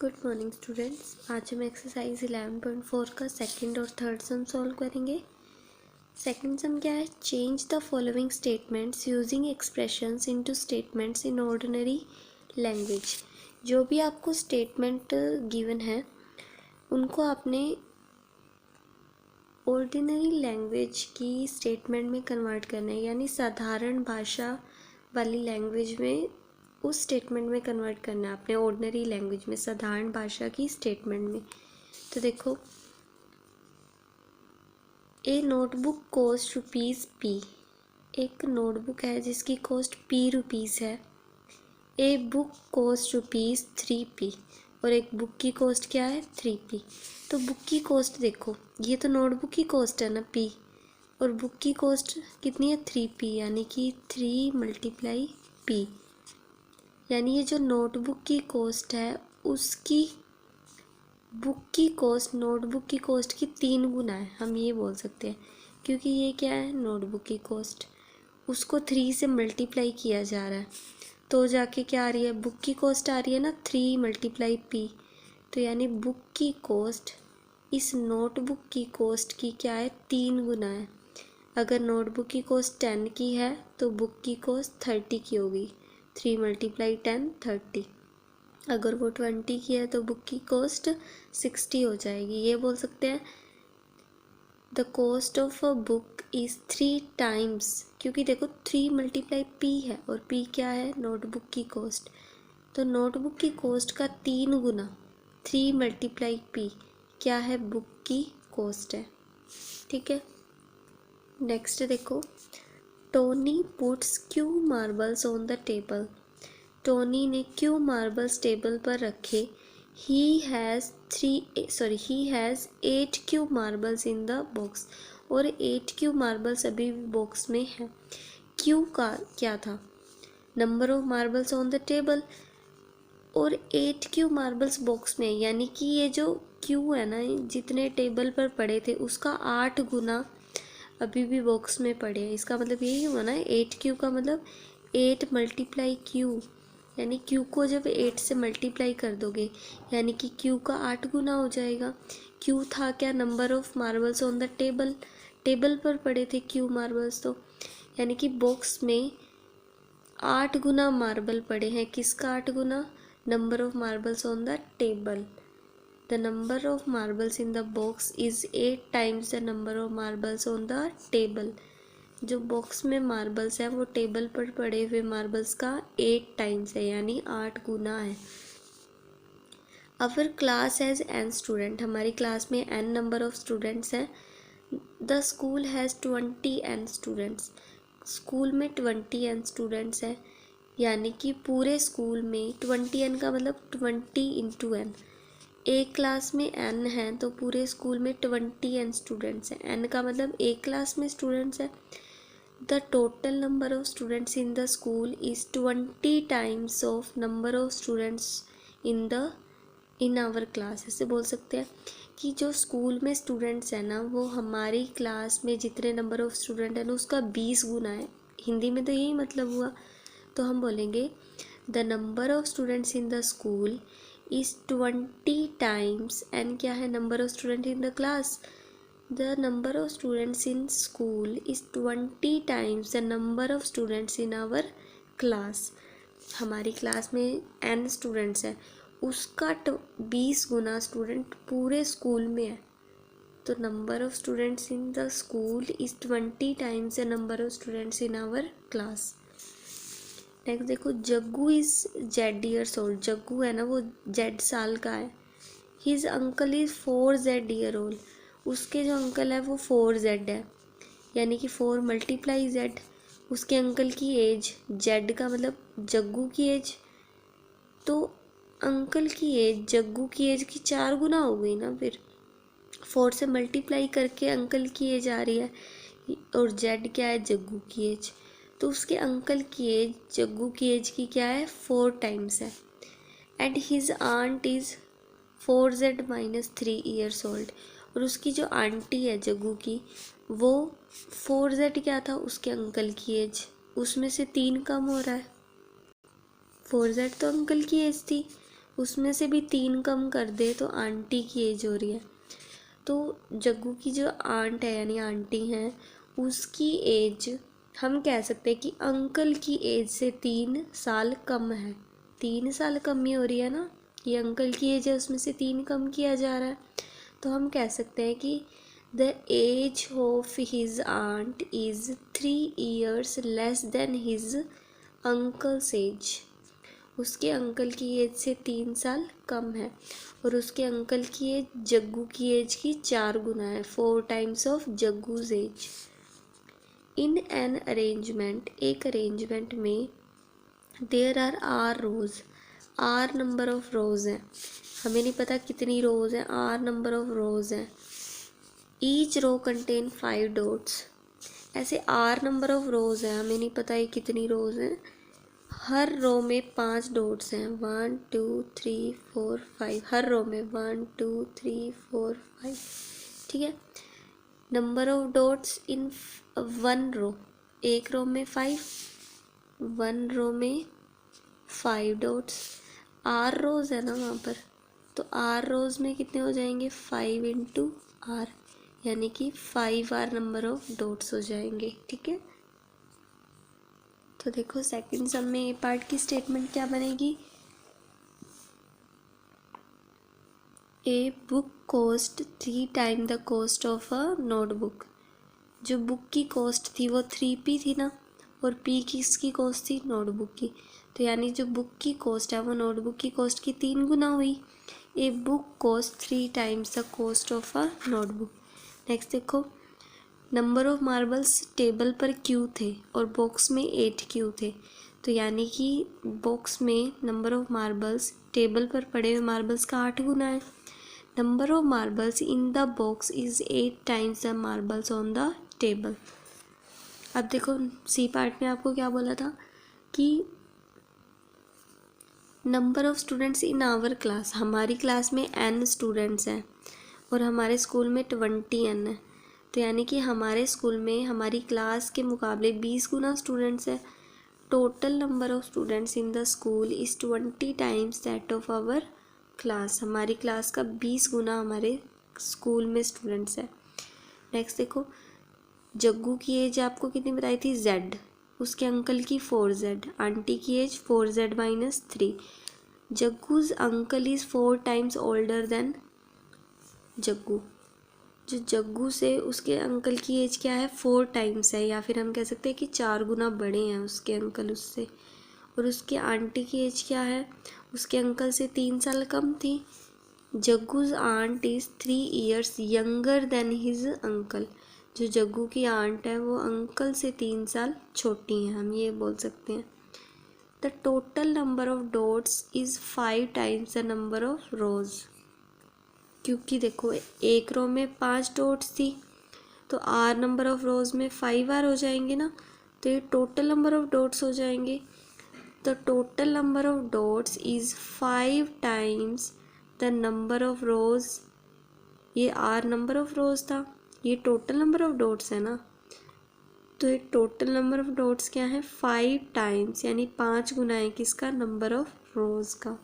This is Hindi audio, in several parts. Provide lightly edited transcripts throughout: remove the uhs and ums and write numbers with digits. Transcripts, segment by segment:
Good morning students. आज हम एक्सरसाइज 11.4 का सेकंड और थर्ड सम सॉल्व करेंगे। सेकंड सम क्या है? Change the following statements using expressions into statements in ordinary language. जो भी आपको स्टेटमेंट गिवन है उनको आपने ऑर्डिनरी लैंग्वेज की स्टेटमेंट में कन्वर्ट करना है, यानी साधारण भाषा वाली लैंग्वेज में उस स्टेटमेंट में कन्वर्ट करना है अपने ऑर्डिनरी लैंग्वेज में, साधारण भाषा की स्टेटमेंट में। तो देखो, ए नोटबुक कॉस्ट रुपीज़ पी। एक नोटबुक है जिसकी कॉस्ट पी रुपीज़ है। A book cost rupees 3p और एक बुक की कॉस्ट क्या है? 3p। तो बुक की कॉस्ट देखो, ये तो नोटबुक की कॉस्ट है ना p, और बुक की कॉस्ट कितनी है? 3p, यानी कि 3 × p, यानी ये जो नोटबुक की कॉस्ट है उसकी बुक की कॉस्ट नोटबुक की कॉस्ट की 3 गुना है, हम ये बोल सकते हैं, क्योंकि ये क्या है? नोटबुक की कॉस्ट, उसको 3 से मल्टीप्लाई किया जा रहा है, तो जाके क्या आ रही है? बुक की कॉस्ट आ रही है ना 3 × p। तो यानी बुक की कॉस्ट इस नोटबुक की कॉस्ट की क्या है? 3 गुना है। अगर नोटबुक की कॉस्ट 10 की है तो बुक की कॉस्ट 30 की होगी। 3 × 10 30। अगर वो 20 की है तो बुक की कॉस्ट 60 हो जाएगी। ये बोल सकते हैं the cost of a book is 3 times, क्योंकि देखो 3 × p है और p क्या है? नोटबुक की कॉस्ट। तो नोटबुक की कॉस्ट का 3 गुना 3 × p क्या है? बुक की कॉस्ट है। ठीक है, नेक्स्ट देखो, Tony puts Q marbles on the table. Tony ने क्यू मार्बल्स टेबल पर रखे। He has 8 Q marbles in the box, और 8 क्यू मार्बल्स अभी भी बॉक्स में है। क्यू का क्या था? Number of marbles on the table, और 8 क्यू मार्बल्स बॉक्स में, यानी कि ये जो क्यू है ना, जितने टेबल पर पड़े थे उसका 8 गुना अभी भी बॉक्स में पड़े हैं। इसका मतलब यही हुआ ना, 8 क्यू का मतलब 8 × क्यू, यानी क्यू को जब 8 से मल्टीप्लाई कर दोगे यानी कि क्यू का 8 गुना हो जाएगा। क्यू था क्या? Number of marbles on the table, table पर पड़े थे क्यू मार्बल्स, तो यानी कि बॉक्स में 8 गुना मार्बल पड़े हैं। किसका 8 गुना? Number of marbles on the table. The number of marbles in the box is 8 times the number of marbles on the table. जो बॉक्स में मार्बल्स है वो टेबल पर पड़े हुए मार्बल्स का 8 टाइम्स है, यानी 8 गुना है। Our class has n student, हमारी क्लास में n नंबर ऑफ स्टूडेंट्स हैं। The school has 20 n students, school में 20 n स्टूडेंट्स हैं, यानी कि पूरे स्कूल में 20 n का मतलब 20 × n। एक क्लास में n है तो पूरे स्कूल में 20 n स्टूडेंट्स हैं। n का मतलब एक क्लास में स्टूडेंट्स है। The total number of students in the school is 20 times of number of students in our class. ऐसे बोल सकते हैं कि जो स्कूल में स्टूडेंट्स हैं ना, वो हमारी क्लास में जितने नंबर ऑफ स्टूडेंट है ना उसका 20 गुना है। हिंदी में तो यही मतलब हुआ। तो हम बोलेंगे the number of students in the school is 20 times, and क्या है? Number of student in the class. The number of students in school is 20 times the number of students in our class. हमारी क्लास में n स्टूडेंट्स हैं, उसका 20 गुना स्टूडेंट पूरे स्कूल में है। तो number of students in the school is 20 times the number of students in our class. Next देखो, Jaggu is Z old. Jaggu है ना वो Z साल का है। His uncle is 4Z old, उसके जो अंकल है वो 4Z है, यानी कि 4 × Z। उसके अंकल की एज, Z का मतलब जग्गू की एज, तो अंकल की एज जग्गू की एज की 4 गुना हो गई ना। फिर 4 से मल्टीप्लाई करके अंकल की एज आ रही है, और Z क्या है? जग्गू की एज। तो उसके अंकल की एज जग्गू की एज की क्या है? 4 टाइम्स है। And his aunt is 4Z - 3 years old, और उसकी जो आंटी है जग्गू की, वो 4Z क्या था? उसके अंकल की एज, उसमें से 3 कम हो रहा है। 4Z तो अंकल की एज थी, उसमें से भी 3 कम कर दे तो आंटी की एज हो रही है। तो जग्गू की जो आंट है यानी आंटी हैं, उसकी एज हम कह सकते हैं कि अंकल की एज से 3 साल कम है। 3 साल कम ही हो रही है ना, ये अंकल की एज है उसमें से 3 कम किया जा रहा है। तो हम कह सकते हैं कि the age of his aunt is 3 years less than his uncle's age. उसके अंकल की एज से 3 साल कम है और उसके अंकल की एज जग्गू की एज की 4 गुना है, 4 times of Jaggu's age. In an arrangement, एक अरेंजमेंट में there are rows, are number of rows हैं, हमें नहीं पता कितनी रोज हैं, आर नंबर ऑफ रोज हैं। ईच रो कंटेन 5 डॉट्स, ऐसे आर नंबर ऑफ रोज हैं, हमें नहीं पता ये कितनी रोज हैं। हर रो में 5 डॉट्स हैं, 1 2 3 4 5, हर रो में 1 2 3 4 5, ठीक है। नंबर ऑफ डॉट्स इन 1 रो, एक रो में 5, 1 रो में 5 डॉट्स। आर रोज है ना वहाँ पर, तो आर रोज में कितने हो जाएंगे, 5 इंटू आर, यानी कि 5 आर नंबर ऑफ डॉट्स हो जाएंगे, ठीक है। तो देखो सेकंड सम में ए पार्ट की स्टेटमेंट क्या बनेगी, a book cost 3 times the cost of a notebook. जो बुक की कॉस्ट थी वो 3p थी ना, और p किसकी कॉस्ट थी, नोटबुक की। तो यानी जो बुक की कॉस्ट है वो नोटबुक की कॉस्ट की 3 गुना हुई। A book cost 3 times the cost of a notebook. Next देखो, नंबर ऑफ मार्बल्स टेबल पर क्यू थे और बॉक्स में 8 क्यू थे। तो यानी कि बॉक्स में नंबर ऑफ मार्बल्स टेबल पर पड़े हुए मार्बल्स का 8 गुना है। Number of marbles in the box is 8 times the marbles on the table. अब देखो सी पार्ट में आपको क्या बोला था कि number of students in our class, हमारी क्लास में n स्टूडेंट्स हैं और हमारे स्कूल में 20n है। तो यानी कि हमारे स्कूल में हमारी क्लास के मुकाबले 20 गुना स्टूडेंट्स है। Total number of students in the school is 20 times that of our class. हमारी क्लास का 20 गुना हमारे स्कूल में स्टूडेंट्स है। नेक्स्ट देखो, जग्गू की एज आपको कितनी बताई थी, z, उसके अंकल की 4z, आंटी की age 4z minus 3। Jaggu's uncle is 4 times older than Jaggu. जो जग्गू से उसके अंकल की एज क्या है, 4 times है, या फिर हम कह सकते हैं कि 4 गुना बड़े हैं उसके अंकल उससे। और उसके आंटी की एज क्या है, उसके अंकल से 3 साल कम थी। Jaggu's aunt is 3 years younger than his uncle. जो जग्गू की आंट है वो अंकल से 3 साल छोटी हैं, हम ये बोल सकते हैं। The total number of dots is 5 times the number of rows. क्योंकि देखो एक रो में 5 डॉट्स थी तो आर नंबर ऑफ रोज़ में 5 आर हो जाएंगे ना, तो ये टोटल नंबर ऑफ डॉट्स हो जाएंगे। The total number of dots is 5 times the number of rows. ये आर नंबर ऑफ रोज़ था, ये टोटल नंबर ऑफ डॉट्स है ना, तो ये टोटल नंबर ऑफ डॉट्स क्या है, 5 times, यानी 5 गुना है किसका, नंबर ऑफ रोज़ का।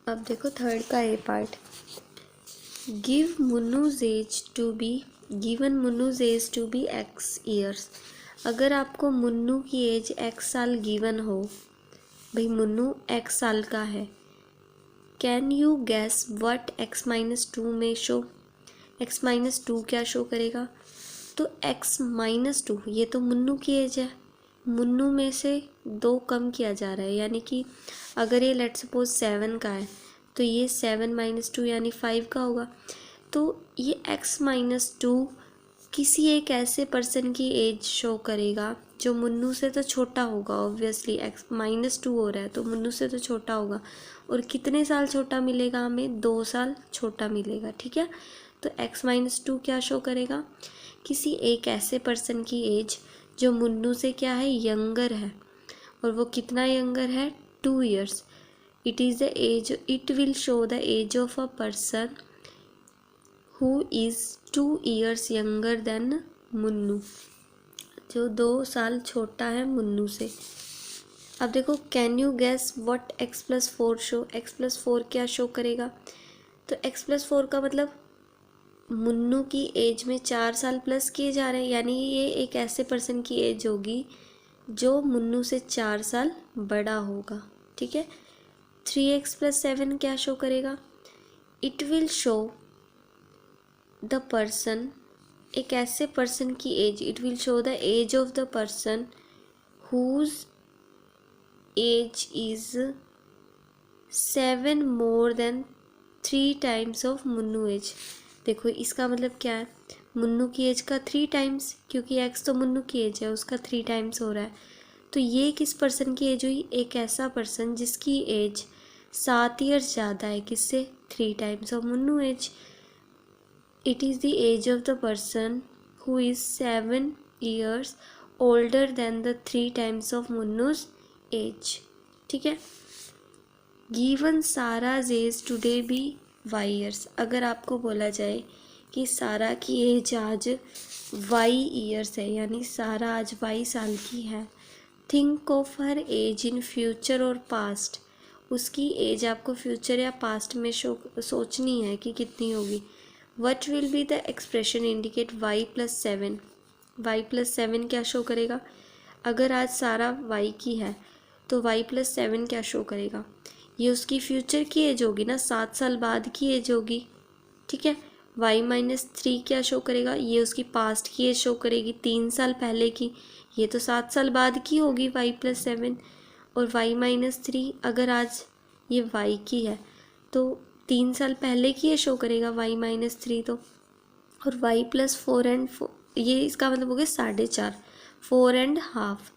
अब देखो थर्ड का A part, give Munnu's age to be, given Munnu's age to be x years। अगर आपको मुन्नू की एज x साल गिवन हो, भाई मुन्नू x साल का है, can you guess what x minus 2 में शो, x माइनस 2 क्या शो करेगा, तो x माइनस 2 ये तो मुन्नू की एज है, मुन्नू में से 2 कम किया जा रहा है, यानी कि अगर ये लेट सपोज 7 का है तो ये 7 माइनस 2 यानी 5 का होगा। तो ये x माइनस 2 किसी एक ऐसे पर्सन की एज शो करेगा जो मुन्नू से तो छोटा होगा, ऑब्वियसली x माइनस 2 हो रहा है तो मुन्नू से तो छोटा होगा, और कितने साल छोटा मिलेगा हमें, 2 साल छोटा मिलेगा, ठीक है। तो x माइनस 2 क्या शो करेगा, किसी एक ऐसे पर्सन की एज जो मुन्नू से क्या है, यंगर है, और वो कितना यंगर है, 2 years। It is the age, it will show the age of a person who is 2 years younger than Munnu, जो 2 साल छोटा है मुन्नू से। अब देखो, can you guess what x+4 show, x+4 क्या शो करेगा? तो x+4 का मतलब मुन्नू की एज में 4 साल प्लस किए जा रहे हैं, यानी ये एक ऐसे पर्सन की एज होगी जो मुन्नू से 4 साल बड़ा होगा। ठीक है। 3x+7 क्या शो करेगा? It will show the person, एक ऐसे पर्सन की age, it will show the age of the person whose age is 7 more than 3 times of Munnu age. देखो इसका मतलब क्या है? मुन्नू की एज का 3 टाइम्स, क्योंकि एक्स तो मुन्नू की एज है, उसका 3 टाइम्स हो रहा है। तो ये किस पर्सन की एज हुई? एक ऐसा पर्सन जिसकी एज 7 ईयर्स ज़्यादा है, किससे? 3 times of Munnu age. It is the age of the person who is 7 years older than the 3 times of Munnu's age. ठीक है। Given Sara's age today be Y years, अगर आपको बोला जाए कि सारा की एज आज वाई ईयर्स है, यानी सारा आज वाई साल की है, think of her age in future और पास्ट, उसकी एज आपको फ्यूचर या पास्ट में सोचनी है कि कितनी होगी। What will be the expression indicate y+7, y+7 क्या शो करेगा? अगर आज सारा y की है तो y+7 क्या शो करेगा? ये उसकी फ्यूचर की एज होगी ना, 7 साल बाद की एज होगी। ठीक है। y-3 क्या शो करेगा? ये उसकी पास्ट की एज शो करेगी, 3 साल पहले की, ये तो 7 साल बाद की होगी y+7। और y-3 अगर आज ये y की है तो 3 साल पहले की ये शो करेगा y-3 तो। और y+4 एंड ये इसका मतलब हो गया 4.5, 4.5,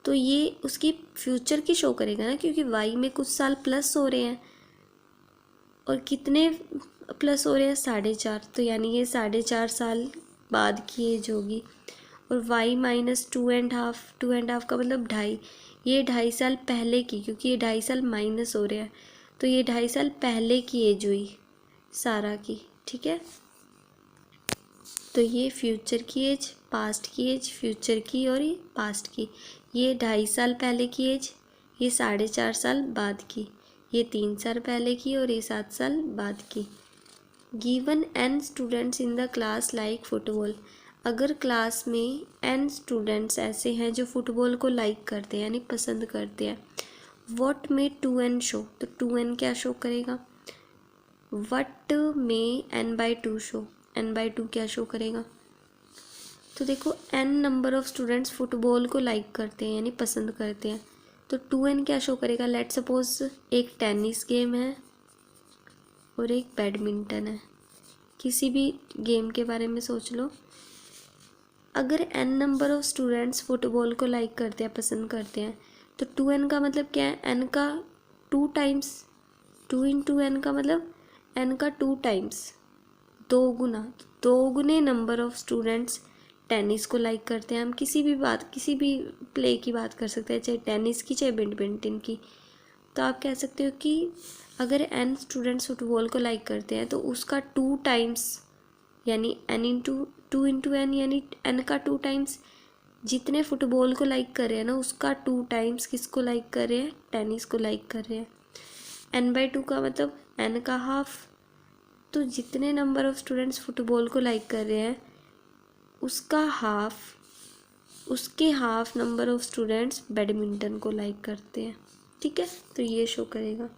तो ये उसकी फ्यूचर की शो करेगा ना, क्योंकि y में कुछ साल प्लस हो रहे हैं, और कितने प्लस हो रहे हैं? 4.5, तो यानी ये 4.5 साल बाद की एज होगी। और y-2.5, 2.5 का मतलब 2.5, ये 2.5 साल पहले की, क्योंकि ये 2.5 साल माइनस हो रहे हैं, तो ये 2.5 साल पहले की एज हुई सारा की। ठीक है। तो ये फ्यूचर की एज, पास्ट की एज, फ्यूचर की और ये पास्ट की, ये 2.5 साल पहले की एज, ये 4.5 साल बाद की, ये 3 साल पहले की और ये 7 साल बाद की। Given n students in the class like football, अगर क्लास में n स्टूडेंट्स ऐसे हैं जो फुटबॉल को लाइक करते हैं, यानी पसंद करते हैं, व्हाट में 2n शो, तो 2n क्या शो करेगा? व्हाट में n/2 शो, n/2 क्या शो करेगा? तो देखो n number of students football को लाइक करते हैं, यानी पसंद करते हैं, तो 2n क्या शो करेगा? लेट सपोज एक टेनिस गेम है और एक बैडमिंटन है, किसी भी गेम के बारे में सोच लो। अगर n number of students football को लाइक करते हैं, पसंद करते हैं, तो 2n का मतलब क्या है? n का 2 टाइम्स, 2 इंटू n का मतलब n का 2 टाइम्स, 2 गुना, 2 गुने नंबर ऑफ स्टूडेंट्स टेनिस को लाइक करते हैं। हम किसी भी प्ले की बात कर सकते हैं, चाहे टेनिस की चाहे बैडमिंटन की। तो आप कह सकते हो कि अगर n स्टूडेंट्स फुटबॉल को लाइक करते हैं तो उसका 2 टाइम्स, यानी टू इंटू एन, यानी n का 2 टाइम्स जितने फुटबॉल को लाइक कर रहे हैं ना, उसका 2 टाइम्स किसको लाइक कर रहे हैं? टेनिस को लाइक कर रहे हैं। n/2 का मतलब n का हाफ, तो जितने नंबर ऑफ स्टूडेंट्स फुटबॉल को लाइक कर रहे हैं उसका हाफ, उसके half number of students badminton को लाइक करते हैं। ठीक है। तो ये शो करेगा।